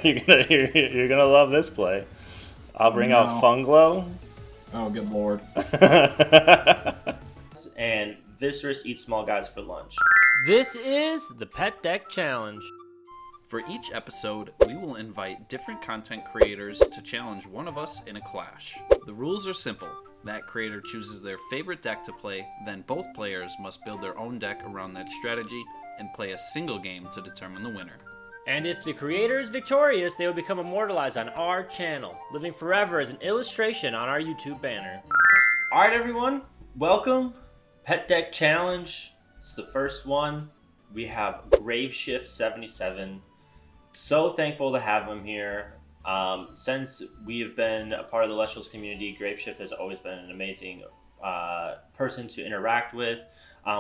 You're gonna love this play. I'll Oh bring out no. Funglow. Oh, good lord. And Viscerous eats small guys for lunch. This is the Pet Deck Challenge. For each episode, we will invite different content creators to challenge one of us in a clash. The rules are simple. That creator chooses their favorite deck to play, then both players must build their own deck around that strategy and play a single game to determine the winner. And if the creator is victorious, they will become immortalized on our channel, living forever as an illustration on our YouTube banner. Alright everyone, welcome. Pet Deck Challenge. It's the first one. We have Graveshift77. So thankful to have him here. Since we have been a part of the Elestrals community, Graveshift has always been an amazing person to interact with.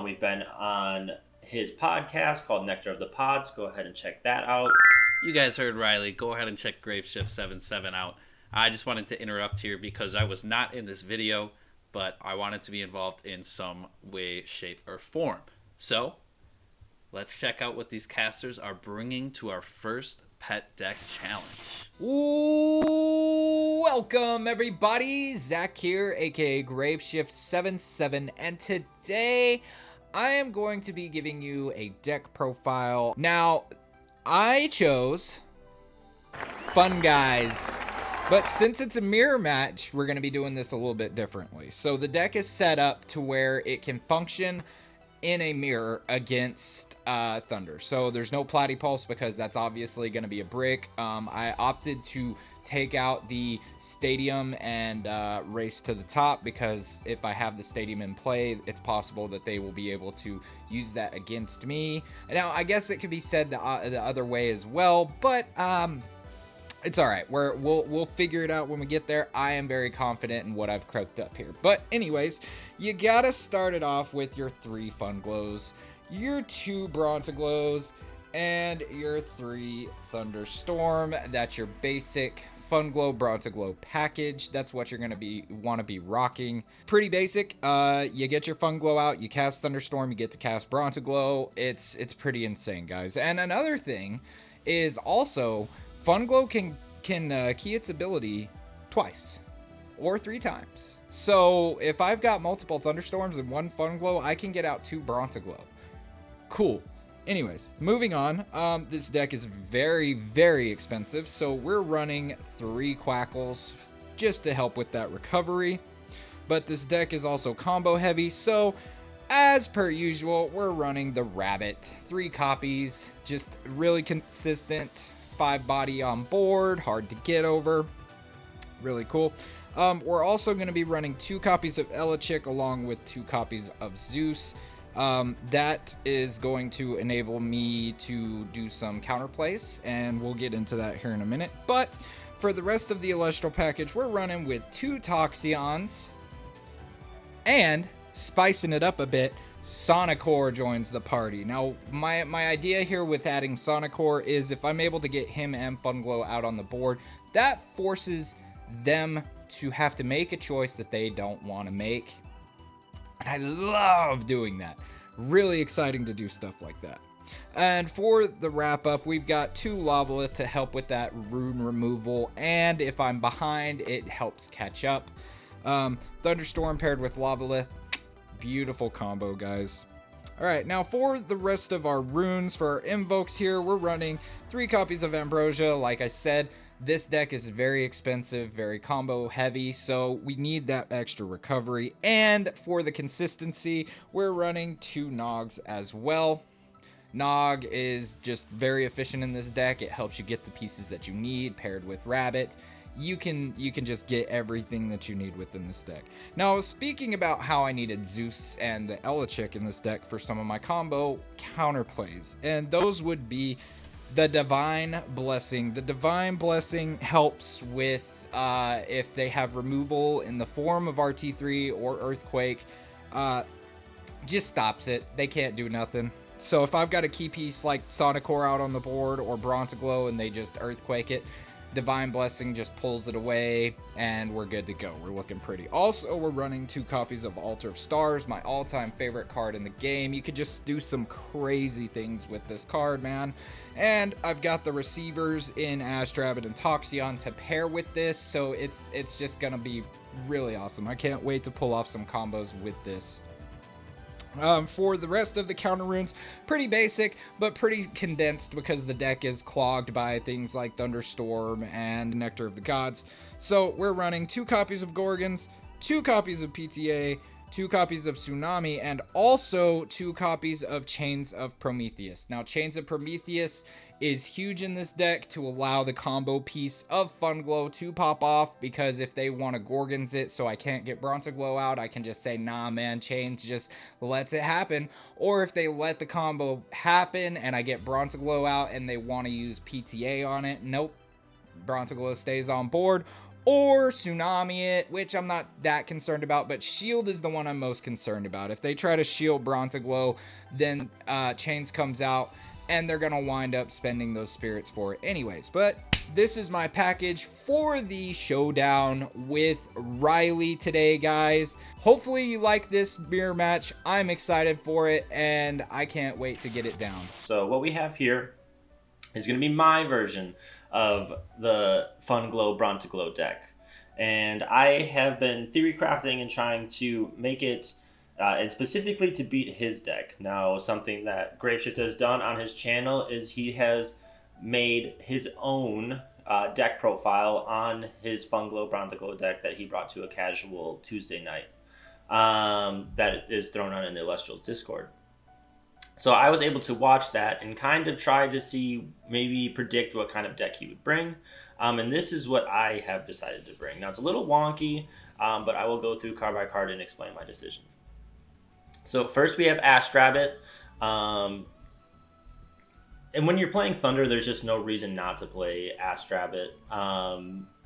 We've been on his podcast called Nectar of the Pods. Go ahead and check that out. You guys heard Riley. Go ahead and check Graveshift77 out. I just wanted to interrupt here because I was not in this video, but I wanted to be involved in some way, shape, or form. So, let's check out what these casters are bringing to our first Pet Deck Challenge. Ooh, welcome everybody, Zach here, aka Graveshift77, and today I am going to be giving you a deck profile. Now, I chose Fun Guys, but since it's a mirror match, we're going to be doing this a little bit differently. So the deck is set up to where it can function in a mirror against Thunder. So there's no Platypulse because that's obviously going to be a brick. I opted to take out the stadium and race to the top because if I have the stadium in play, it's possible that they will be able to use that against me. Now, I guess it could be said the other way as well, but it's all right. We'll figure it out when we get there. I am very confident in what I've cooked up here. But anyways, you gotta start it off with your 3 Fun Glows, your 2 Brontoglows, and your 3 Thunderstorm. That's your basic Fun Glow Brontoglow package. That's what you're gonna want to be rocking. Pretty basic. You get your Fun Glow out, you cast Thunderstorm, you get to cast Brontoglow. It's pretty insane, guys. And another thing is also Fun Glow can key its ability twice or 3 times. So if I've got multiple Thunderstorms and 1 Fun Glow, I can get out 2 Brontoglow. Cool. Anyways, moving on. This deck is very, very expensive, so we're running 3 Quackles just to help with that recovery. But this deck is also combo heavy, so as per usual, we're running the Rabbit. 3 copies, just really consistent. 5 body on board, hard to get over. Really cool. We're also going to be running 2 copies of Elechick along with 2 copies of Zeus. That is going to enable me to do some counterplays, and we'll get into that here in a minute. But for the rest of the Elestral package, we're running with 2 Toxeons, and spicing it up a bit, Sonicor joins the party. Now, my idea here with adding Sonicor is if I'm able to get him and Fun Glow out on the board, that forces them to have to make a choice that they don't want to make. And I love doing that. Really exciting to do stuff like that. And for the wrap up, we've got 2 Lavalith to help with that rune removal. And if I'm behind, it helps catch up. Thunderstorm paired with Lavalith. Beautiful combo, guys. Alright, now for the rest of our runes, for our invokes here, we're running 3 copies of Ambrosia. Like I said, this deck is very expensive, very combo heavy, so we need that extra recovery. And for the consistency, we're running 2 Nogs as well. Nog is just very efficient in this deck. It helps you get the pieces that you need, paired with Rabbit. You can just get everything that you need within this deck. Now, speaking about how I needed Zeus and the Elechick in this deck for some of my combo counterplays, and those would be the Divine Blessing. The Divine Blessing helps with if they have removal in the form of RT3 or Earthquake, just stops it. They can't do nothing. So if I've got a key piece like Sonicor out on the board or Brontoglow and they just Earthquake it, Divine Blessing just pulls it away, and we're good to go. We're looking pretty. Also, we're running 2 copies of Altar of Stars, my all-time favorite card in the game. You could just do some crazy things with this card, man. And I've got the receivers in Astrabbit and Toxion to pair with this, so it's just gonna be really awesome. I can't wait to pull off some combos with this. For the rest of the counter runes, pretty basic, but pretty condensed because the deck is clogged by things like Thunderstorm and Nectar of the Gods. So we're running 2 copies of Gorgons, 2 copies of PTA, 2 copies of Tsunami, and also 2 copies of Chains of Prometheus. Now, Chains of Prometheus is huge in this deck to allow the combo piece of Funglow to pop off, because if they want to Gorgons it so I can't get Brontoglow out, I can just say, nah man, Chains just lets it happen. Or if they let the combo happen and I get Brontoglow out and they want to use PTA on it, nope, Brontoglow stays on board. Or Tsunami it, which I'm not that concerned about, but Shield is the one I'm most concerned about. If they try to shield Brontoglow, then Chains comes out, and they're going to wind up spending those spirits for it anyways. But this is my package for the showdown with Riley today, guys. Hopefully you like this mirror match. I'm excited for it, and I can't wait to get it down. So what we have here is going to be my version of the Funglow Brontoglow deck. And I have been theory crafting and trying to make it and specifically to beat his deck. Now, something that Graveshift has done on his channel is he has made his own deck profile on his Funglow Brontoglow deck that he brought to a casual Tuesday night that is thrown on in the Elestrals Discord. So I was able to watch that and kind of try to see, maybe predict what kind of deck he would bring. And this is what I have decided to bring. Now, it's a little wonky, but I will go through card by card and explain my decisions. So first we have Astrabbit. And when you're playing Thunder, there's just no reason not to play Astrabbit.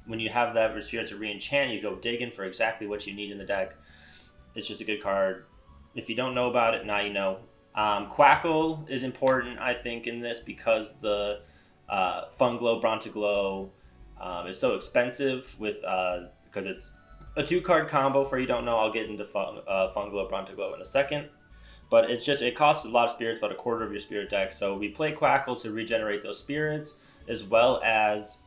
When you have that Spirit to re-enchant, you go digging for exactly what you need in the deck. It's just a good card. If you don't know about it, now you know. Quackle is important, I think, in this because the Funglow Brontoglow is so expensive with because it's a 2-card combo. For you don't know, I'll get into Funglow Brontoglow in a second. But it costs a lot of spirits, about a quarter of your spirit deck. So we play Quackle to regenerate those spirits, as well as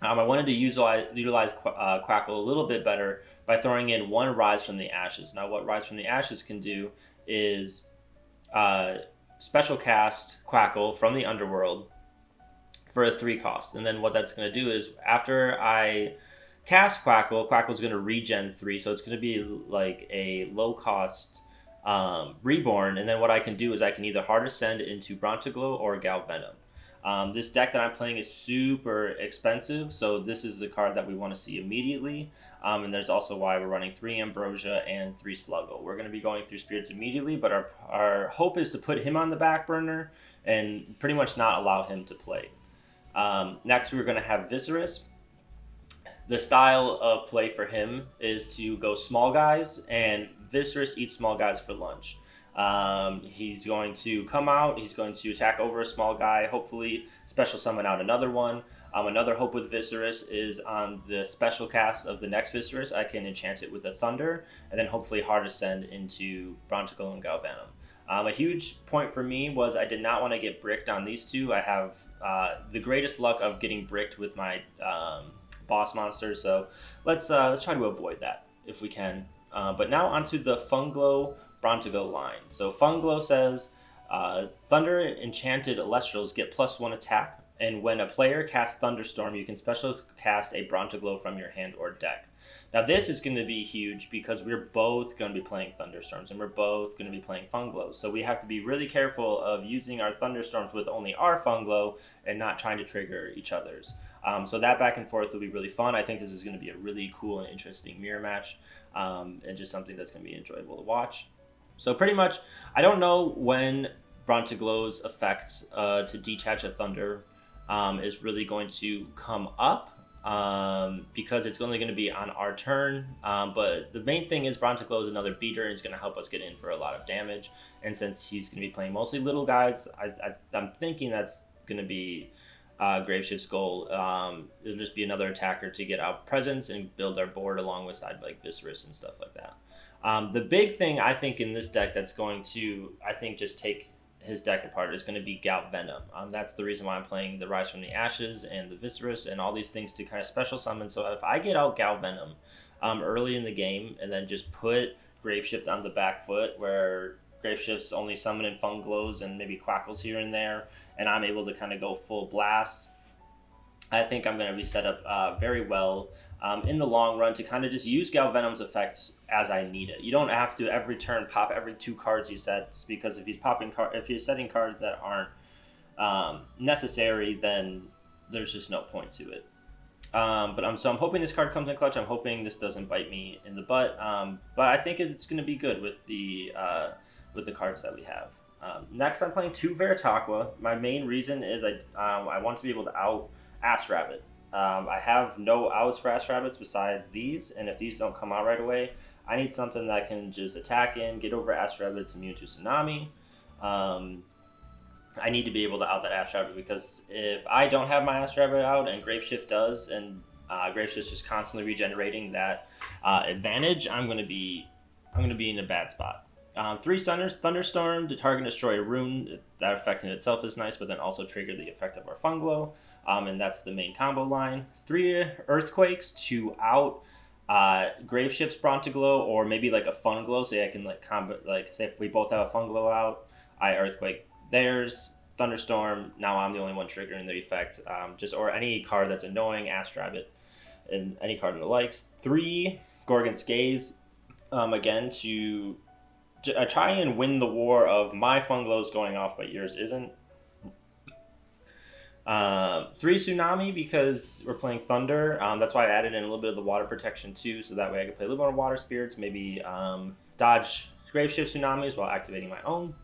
I wanted to utilize Quackle a little bit better by throwing in 1 Rise from the Ashes. Now, what Rise from the Ashes can do is special cast Quackle from the Underworld for a 3 cost. And then what that's going to do is after I cast Quackle, Quackle's going to regen 3. So it's going to be like a low cost Reborn. And then what I can do is I can either Hard Ascend into Brontoglow or Galvenom. This deck that I'm playing is super expensive, so this is the card that we want to see immediately. And there's also why we're running 3 Ambrosia and 3 Sluggo. We're going to be going through Spirits immediately, but our hope is to put him on the back burner and pretty much not allow him to play. Next, we're going to have Viserys. The style of play for him is to go small guys, and Viserys eats small guys for lunch. He's going to come out, he's going to attack over a small guy, hopefully special summon out another one. Another hope with Viserys is on the special cast of the next Viserys, I can enchant it with a Thunder, and then hopefully Hard Ascend into Brontoglow and Galvenom. A huge point for me was I did not want to get bricked on these two. I have the greatest luck of getting bricked with my boss monsters, so let's try to avoid that if we can. But now onto the Funglow Brontoglow line. So Funglow says, Thunder Enchanted Elestrals get +1 attack, and when a player casts Thunderstorm, you can special cast a Brontoglow from your hand or deck. Now this is going to be huge because we're both going to be playing Thunderstorms and we're both going to be playing Funglow. So we have to be really careful of using our Thunderstorms with only our Funglow and not trying to trigger each other's. So that back and forth will be really fun. I think this is going to be a really cool and interesting mirror match, and just something that's going to be enjoyable to watch. So pretty much, I don't know when Brontoglow's effect to detach a Thunder is really going to come up, because it's only going to be on our turn. But the main thing is Brontoglow is another beater and is going to help us get in for a lot of damage. And since he's going to be playing mostly little guys, I'm thinking that's going to be Graveshift's goal. It'll just be another attacker to get out presence and build our board alongside like Viscerus and stuff like that. The big thing I think in this deck that's going to, I think, just take his deck apart is going to be Galvenom. That's the reason why I'm playing the Rise from the Ashes and the Viscerus and all these things to kind of special summon. So if I get out Galvenom early in the game and then just put Graveshift on the back foot where Graveshift's only summoning Funglows and maybe Quackles here and there, and I'm able to kind of go full blast, I think I'm going to be set up very well in the long run to kind of just use Galvenom's effects as I need it. You don't have to every turn pop every 2 cards he sets, because if he's setting cards that aren't necessary, then there's just no point to it. But I'm hoping this card comes in clutch. I'm hoping this doesn't bite me in the butt. But I think it's going to be good with the cards that we have. Next, I'm playing 2 Veritaqua. My main reason is I want to be able to out Ass Rabbit. I have no outs for Ass Rabbits besides these, and if these don't come out right away, I need something that can just attack in, get over Ass Rabbit's immune to Tsunami. I need to be able to out that Ass Rabbit, because if I don't have my Ass Rabbit out and Graveshift does, and Graveshift's just constantly regenerating that advantage, I'm going to be in a bad spot. 3 Thunderstorm to target and destroy a rune. That effect in itself is nice, but then also trigger the effect of our Funglow. And that's the main combo line. 3 Earthquakes to out Graveshift's Brontiglow, or maybe like a Funglow, so I can like combo, like say if we both have a Funglow out, I Earthquake theirs, Thunderstorm. Now I'm the only one triggering the effect. Or any card that's annoying, Ass Rabbit, and any card in the likes. 3 Gorgon's Gaze, again to try and win the war of my Funglows going off but yours isn't. 3 Tsunami, because we're playing Thunder. That's why I added in a little bit of the water protection too, so that way I can play a little more Water Spirits, maybe dodge Graveshift Tsunamis while activating my own.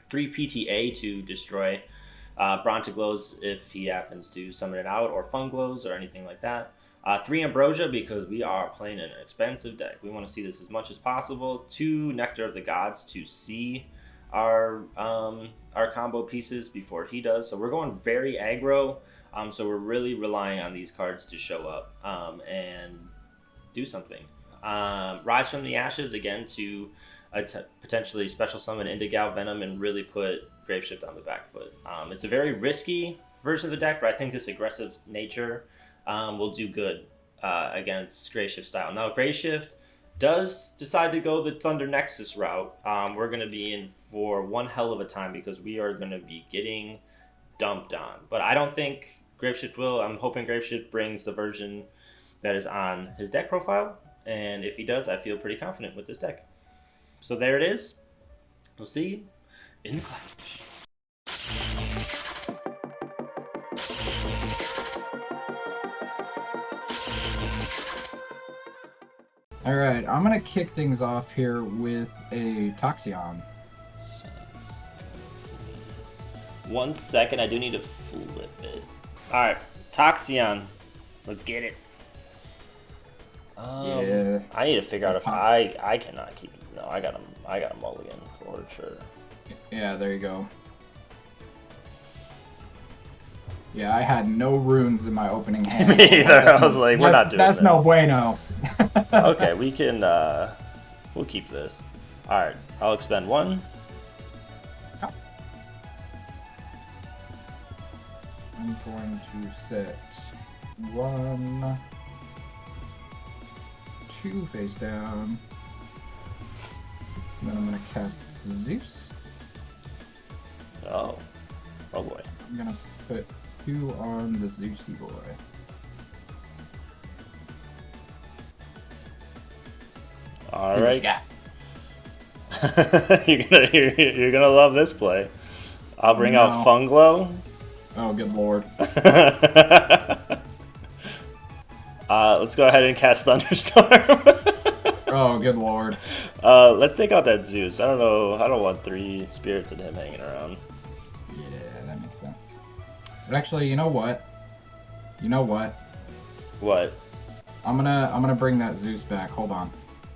3 PTA to destroy Brontiglows if he happens to summon it out, or Funglows or anything like that. 3 Ambrosia, because we are playing an expensive deck. We want to see this as much as possible. 2 Nectar of the Gods to see our combo pieces before he does. So we're going very aggro. So we're really relying on these cards to show up and do something. Rise from the Ashes, again, to potentially special summon into Galvenom and really put Graveshift on the back foot. It's a very risky version of the deck, but I think this aggressive nature will do good against Graveshift style. Now, if Graveshift does decide to go the Thunder Nexus route, we're going to be in for one hell of a time, because we are going to be getting dumped on. But I don't think Graveshift will. I'm hoping Graveshift brings the version that is on his deck profile, and if he does, I feel pretty confident with this deck. So there it is. We'll see you in the clutch. All right, I'm gonna kick things off here with a Toxion. 1 second, I do need to flip it. Alright, Toxion. Let's get it. Yeah. I need to figure out if I cannot keep it. No, I got a mulligan for sure. Yeah, there you go. Yeah, I had no runes in my opening hand. Me either. I was like, we're not doing that's this. no bueno. Okay, we can, we'll keep this. Alright, I'll expend 1. I'm going to set 1, 2 face down. And then I'm going to cast Zeus. Oh boy. I'm going to put 2 on the Zeusy boy. Alright. You're gonna love this play. I'll bring out Funglow. Oh, good lord. Let's go ahead and cast Thunderstorm. Oh, good lord. Let's take out that Zeus. I don't know. I don't want 3 spirits of him hanging around. Yeah, that makes sense. But actually, you know what? What? I'm gonna bring that Zeus back. Hold on.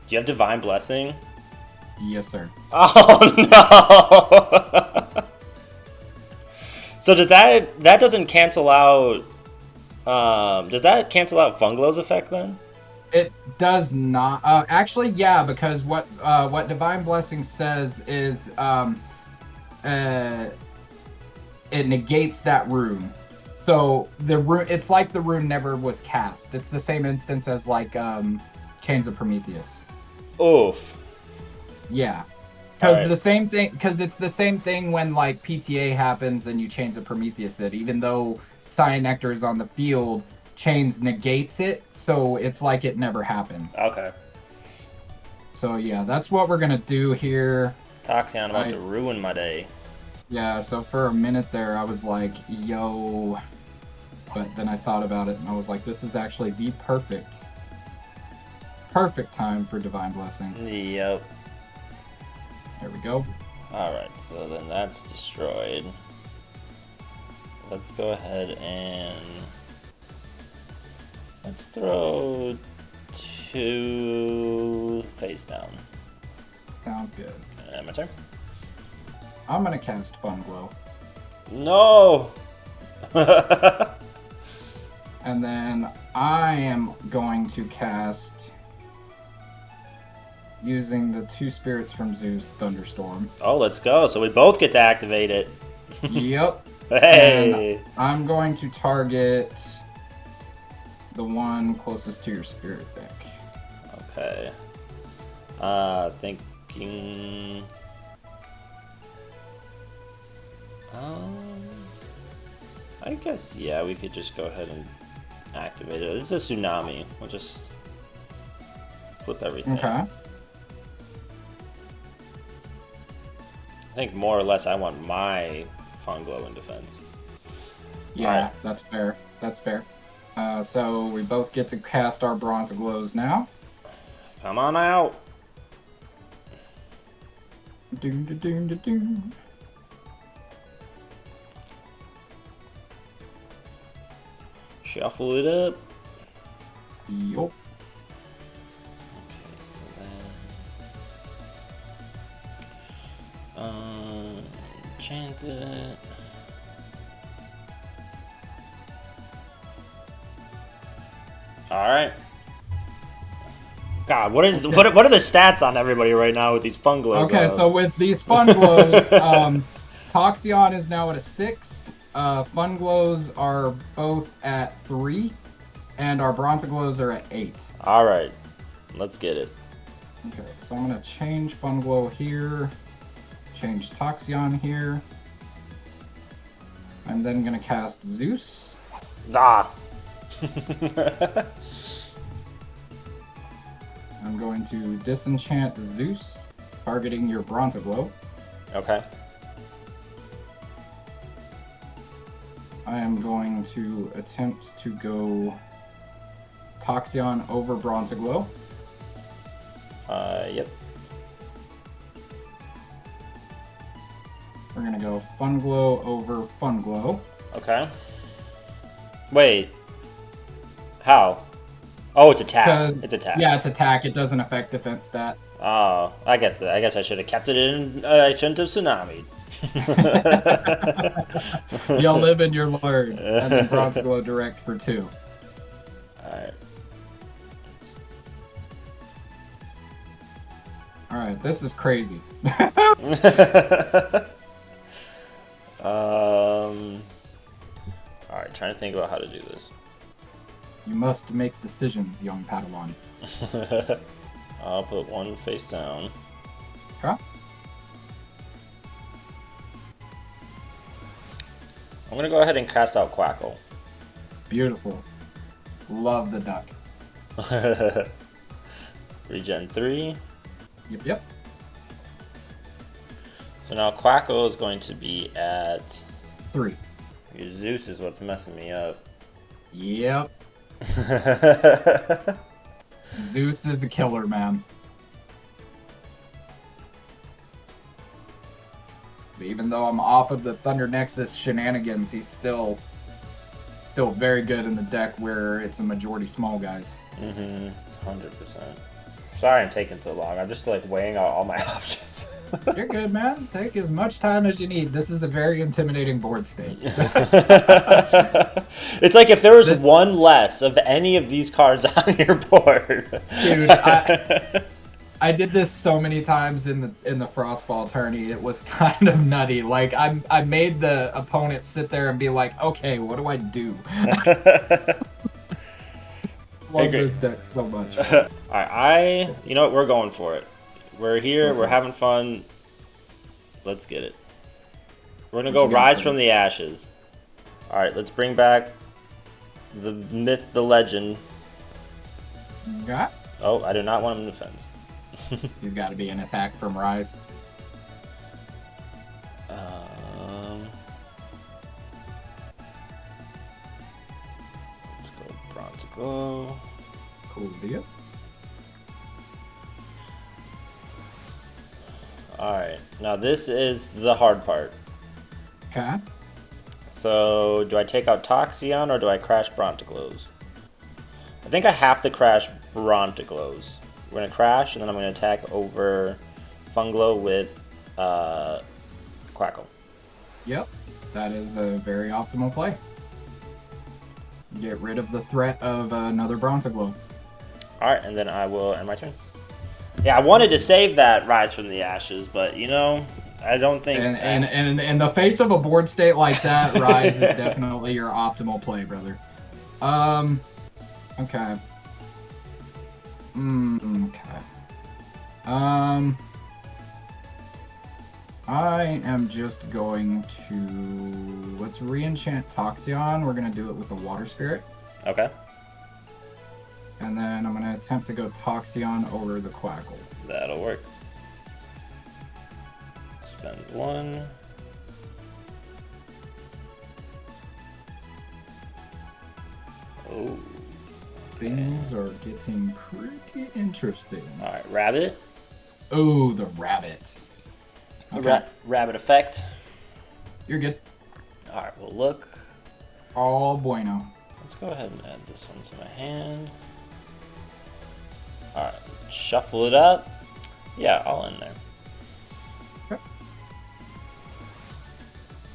Do you have Divine Blessing? Yes, sir. Oh no! So does that doesn't cancel out? Does that cancel out Funglow's effect then? It does not. Actually, yeah, because what Divine Blessing says is uh, it negates that rune. So the rune, it's like the rune never was cast. It's the same instance as like Chains of Prometheus. Oof. Yeah. All Because right. the same thing, because it's the same thing when like PTA happens and you Chains of Prometheus it. Even though Cyan Nectar is on the field, Chains negates it, so it's like it never happens. Okay. So yeah, that's what we're gonna do here. Toxion about to ruin my day. Yeah, so for a minute there, I was like, yo. But then I thought about it and I was like, this is actually the perfect time for Divine Blessing. Yep. There we go. Alright, so then that's destroyed. Let's go ahead and let's throw 2 face down. Sounds good. And my turn. I'm gonna cast Fun Glow. No! And then I am going to cast, using the 2 spirits from Zeus, Thunderstorm. Oh, let's go. So we both get to activate it. Yep. Hey! And I'm going to target the one closest to your spirit deck. Okay. Thinking... I guess, yeah, we could just go ahead and activate it. It's a tsunami. We'll just flip everything. Okay. I think more or less I want my Funglow in defense. Yeah, Alright. that's fair. That's fair. So we both get to cast our Brontoglows now. Come on out! Doom, da, doom, da, doom. Shuffle it up. Yup. Okay, so then... enchant it. Alright. God, what are the stats on everybody right now with these Funglows? Okay, so with these Fun Glows, Toxion is now at a 6. Fun Glows are both at 3. And our Brontoglows are at 8. Alright, let's get it. Okay, so I'm going to change Fun Glow here. Change Toxion here. I'm then going to cast Zeus. Ah! I'm going to disenchant Zeus, targeting your Brontoglow. Okay. I am going to attempt to go Toxion over Brontoglow. Yep. We're going to go Fun Glow over Fun Glow. Okay. Wait. How? Oh, it's attack. 'Cause- It's attack. Yeah, it's attack. It doesn't affect defense stat. Oh, I guess I should have kept it in. I shouldn't have tsunami'd. You'll live and you'll learn. And then Brontoglow direct for 2. Alright. Alright, this is crazy. Alright, trying to think about how to do this. You must make decisions, young Padawan. I'll put 1 face down. Okay. I'm gonna go ahead and cast out Quackle. Beautiful. Love the duck. Regen 3. Yep. So now Quackle is going to be at... 3. Zeus is what's messing me up. Yep. Zeus is the killer, man. But even though I'm off of the Thunder Nexus shenanigans, he's still very good in the deck where it's a majority small guys. Mm-hmm. 100%. Sorry I'm taking so long. I'm just like weighing out all my options. You're good, man. Take as much time as you need. This is a very intimidating board state. It's like if there was This- one less of any of these cards on your board. Dude, I did this so many times in the Frostfall tourney. It was kind of nutty. Like I made the opponent sit there and be like, okay, what do I do? Love great. this deck so much. Alright, you know what? We're going for it. We're here. We're having fun. Let's get it. We're gonna go Rise from the Ashes. Alright, let's bring back the myth, the legend. Yeah. Oh, I do not want him to defense. He's got to be an attack from Rise. Let's go Brontigo. Cool deal. Alright, now this is the hard part. Okay. So, do I take out Toxion or do I crash Brontiglows? I think I have to crash Brontiglows. We're going to crash and then I'm going to attack over Funglow with Quackle. Yep. That is a very optimal play. Get rid of the threat of another Bronzaglow. Alright, and then I will end my turn. Yeah, I wanted to save that Rise from the Ashes, but you know, I don't think... And in the face of a board state like that, Rise is definitely your optimal play, brother. Okay. Okay. I am just going to... Let's re-enchant Toxion. We're going to do it with the Water Spirit. Okay. And then I'm going to attempt to go Toxion over the Quackle. That'll work. Spend one. Oh. Things are getting pretty interesting. Alright, Rabbit. Oh, the rabbit. Rabbit effect. You're good. Alright, well look. All bueno. Let's go ahead and add this one to my hand. Alright, shuffle it up. Yeah, all in there. Okay.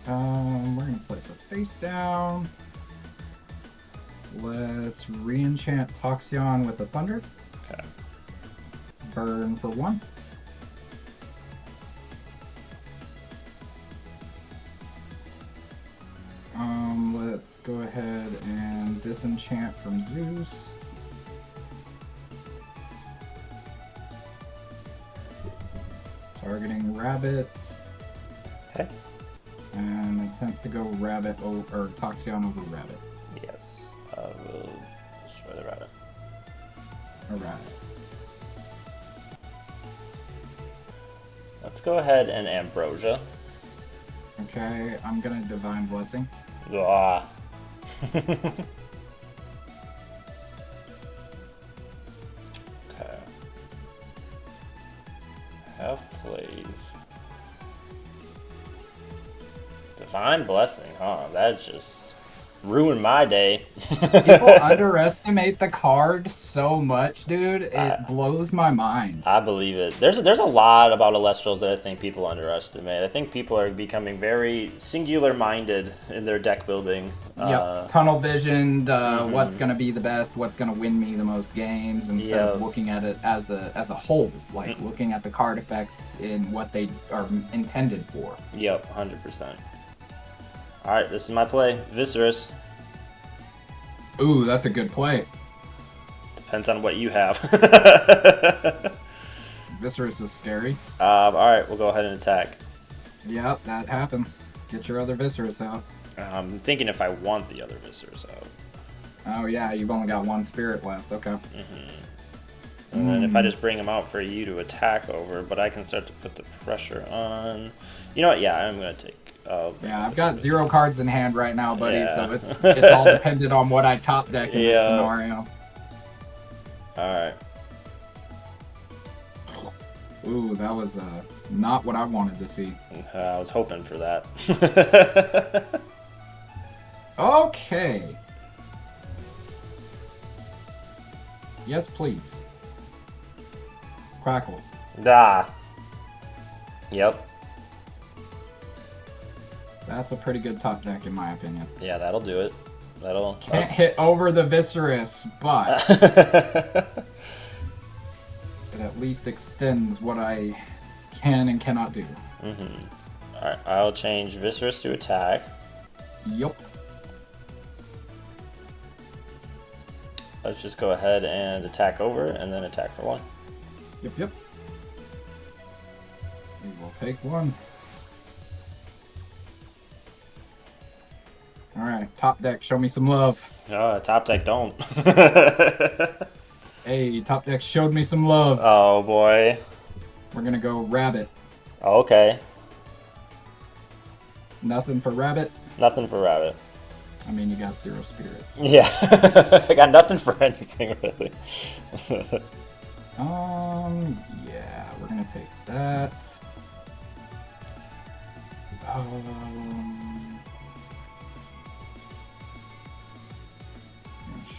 We're going to place a face down. Let's re-enchant Toxion with the Thunder. Okay. Burn for 1. Let's go ahead and disenchant from Zeus. Targeting Rabbit. Okay. And attempt to go Rabbit or Toxion over Rabbit. Yes, I will destroy the rabbit. A Rabbit. Let's go ahead and Ambrosia. Okay, I'm gonna Divine Blessing. Ah. Okay. Have plays. Divine Blessing, huh? That just ruined my day. People underestimate the card so much, dude. It blows my mind. I believe it. There's a lot about Elestrals that I think people underestimate. I think people are becoming very singular-minded in their deck building. Yep. Tunnel visioned. What's gonna be the best? What's gonna win me the most games? Instead of looking at it as a whole, like looking at the card effects in what they are intended for. Yep, 100%. All right, this is my play. Viscerus. Ooh, that's a good play. Depends on what you have. Viscerus is scary. All right, we'll go ahead and attack. Yep, that happens. Get your other Viscerus out. I'm thinking if I want the other Viscerus out. Oh yeah, you've only got one spirit left. Okay. And then if I just bring him out for you to attack over, but I can start to put the pressure on. You know what? Yeah, I'm gonna take. Yeah, I've got 0 cards in hand right now, buddy. Yeah. So it's all dependent on what I top deck in this scenario. All right. Ooh, that was not what I wanted to see. I was hoping for that. Okay. Yes, please. Crackle. Ah. Yep. That's a pretty good top deck in my opinion. Yeah, that'll do it. That'll. Can't hit over the Viscerus, but it at least extends what I can and cannot do. Alright, I'll change Viscerus to attack. Yup. Let's just go ahead and attack over and then attack for 1. Yep. We will take 1. Alright, top deck, show me some love. Top deck don't. Hey, top deck showed me some love. Oh boy. We're gonna go rabbit. Okay. Nothing for rabbit. Nothing for rabbit. I mean, you got 0 spirits. Yeah. I got nothing for anything really. Yeah, we're gonna take that.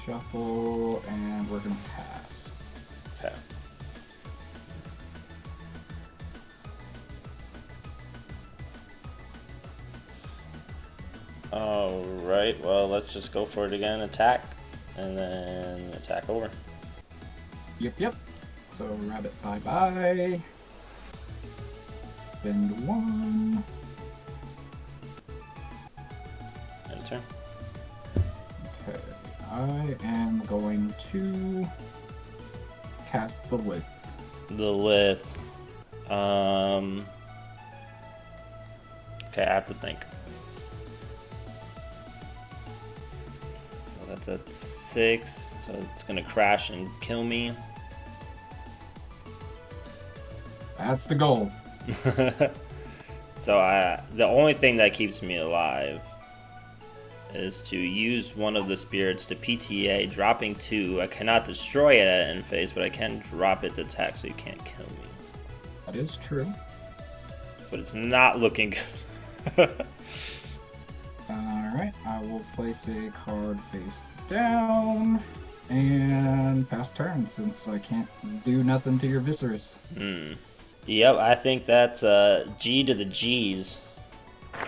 Shuffle, and we're gonna pass. Okay. Alright, well, let's just go for it again. Attack, and then attack over. Yep. So, rabbit, bye-bye. Spend 1. Enter. Okay, I am going to cast the Lith. The Lith. Okay, I have to think. So that's at 6, so it's gonna crash and kill me. That's the goal. So the only thing that keeps me alive is to use one of the spirits to PTA, dropping 2. I cannot destroy it at end phase, but I can drop it to attack, so you can't kill me. That is true. But it's not looking good. Alright, I will place a card face down and pass turn since I can't do nothing to your Viscerus. Yep, I think that's G to the G's.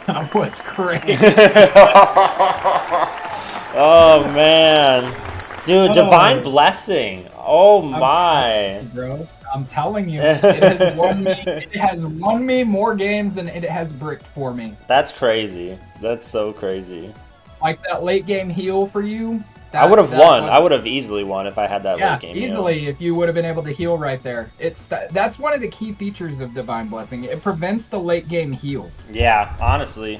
That was crazy. Oh man, dude, Divine Blessing. Oh my, bro! I'm telling you, it has won me more games than it has bricked for me. that's crazy. That's so crazy. Like that late game heal for you. I would have won. I would have easily won if I had that Yeah, late game. easily if you would have been able to heal right there. That's one of the key features of Divine Blessing. It prevents the late game heal. Yeah, honestly.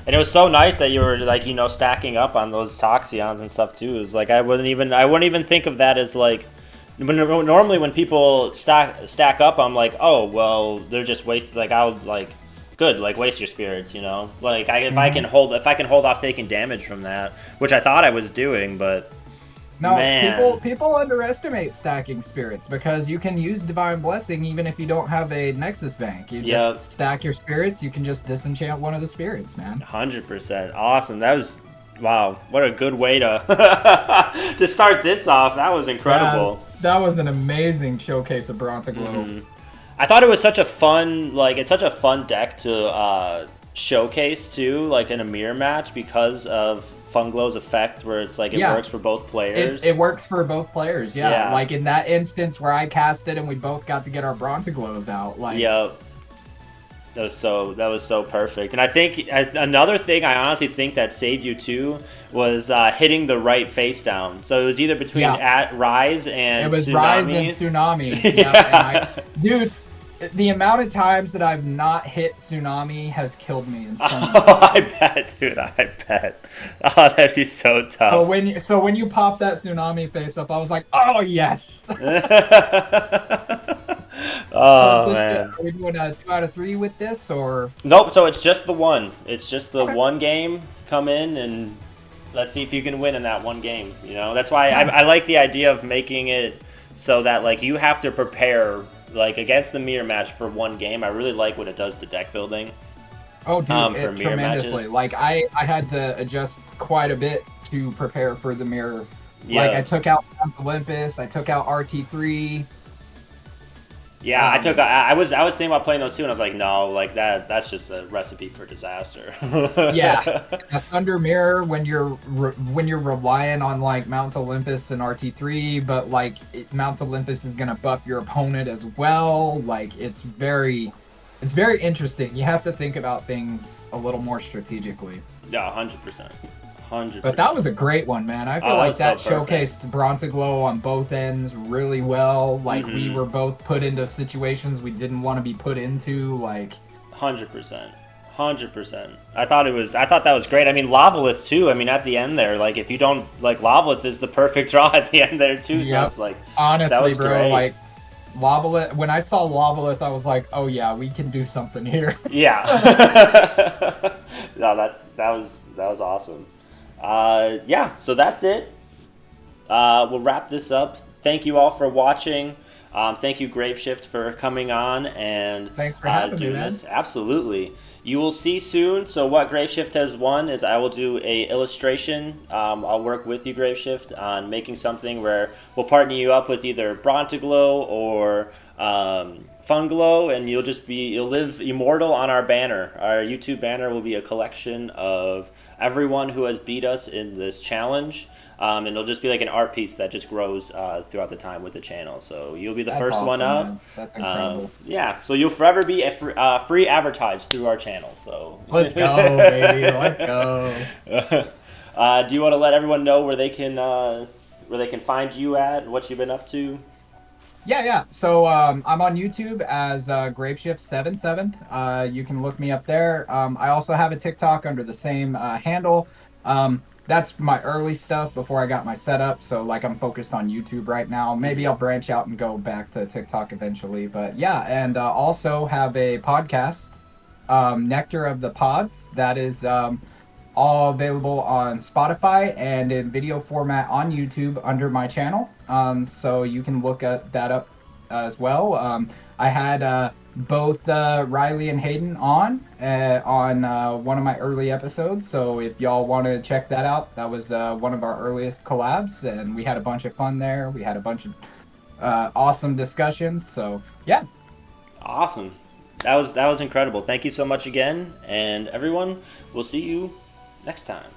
And it was so nice that you were like, stacking up on those Toxions and stuff too. It was like I wouldn't even think of that as like normally when people stack up, I'm like, oh well, they're just wasted. Like I'll like, good, like waste your spirits, Like if I can hold off taking damage from that, which I thought I was doing, but No, man. people underestimate stacking spirits because you can use Divine Blessing even if you don't have a Nexus bank. You just stack your spirits, you can just disenchant one of the spirits, man. 100%. Awesome. That was, wow, what a good way to to start this off. That was incredible. Yeah, that was an amazing showcase of Bronzaglow. I thought it was such a fun, it's such a fun deck to showcase too, like in a mirror match because of Funglow's effect where it's like it works for both players. It works for both players, yeah. Like in that instance where I cast it and we both got to get our Bronzaglows out. Like, yep. That was so perfect. And I think another thing I honestly think that saved you too was hitting the right face down. So it was either between Rise and it was Tsunami. Rise and Tsunami. Yeah. Dude, the amount of times that I've not hit Tsunami has killed me in some Oh, I bet, dude. I bet. Oh, that'd be so tough. So when you pop that Tsunami face up, I was like, oh yes. Oh man. Are we doing a 2 out of 3 with this or? Nope. So it's just the one. It's just the one game. Come in and let's see if you can win in that one game. That's why I like the idea of making it so that like you have to prepare like against the mirror match for one game. I really like what it does to deck building. Oh, dude, for mirror tremendously. matches. Like I had to adjust quite a bit to prepare for the mirror. Yeah. Like I took out Olympus, I took out RT3. Yeah, I was thinking about playing those too, and I was like, no, like that's just a recipe for disaster. Yeah, a Thunder Mirror when you're relying on like Mount Olympus and RT3, but like Mount Olympus is gonna buff your opponent as well. Like it's very interesting. You have to think about things a little more strategically. Yeah, 100%, 100%. But that was a great one, man. I feel that like was that so perfect. showcased Bronzeglow on both ends really well. Like we Mhm. were both put into situations we didn't want to be put into. Like 100%. 100%. I thought that was great. I mean, Lavalith too. I mean, at the end there, like if you don't like Lavalith is the perfect draw at the end there too. So yep. it's like that Honestly, was bro, great. like Lavalith, when I saw Lavalith, I was like, oh yeah, we can do something here. Yeah. No, that was awesome. Yeah. So that's it. We'll wrap this up. Thank you all for watching. Thank you, Graveshift, for coming on and Thanks for having me, doing man. this. Absolutely. You will see soon. So what Graveshift has won is I will do a illustration. I'll work with you, Graveshift, on making something where we'll partner you up with either Bronteglow or Funglow, and you'll live immortal on our banner. Our YouTube banner will be a collection of everyone who has beat us in this challenge. And it'll just be like an art piece that just grows throughout the time with the channel. So you'll be the That's first one awesome, up. man. That's incredible. Yeah, so you'll forever be free advertised through our channel. So Let's go, baby. Let's go. do you want to let everyone know where they can find you at, what you've been up to? Yeah. So I'm on YouTube as Graveshift77. You can look me up there. I also have a TikTok under the same handle. That's my early stuff before I got my setup. So like I'm focused on YouTube right now. Maybe I'll branch out and go back to TikTok eventually. But yeah, and also have a podcast, Nectar of the Pods. That is all available on Spotify and in video format on YouTube under my channel. So you can look at that up as well. I had both Riley and Hayden on one of my early episodes. So if y'all want to check that out, that was one of our earliest collabs, and we had a bunch of fun there. We had a bunch of awesome discussions. So yeah. Awesome. That was incredible. Thank you so much again, and everyone, we'll see you next time.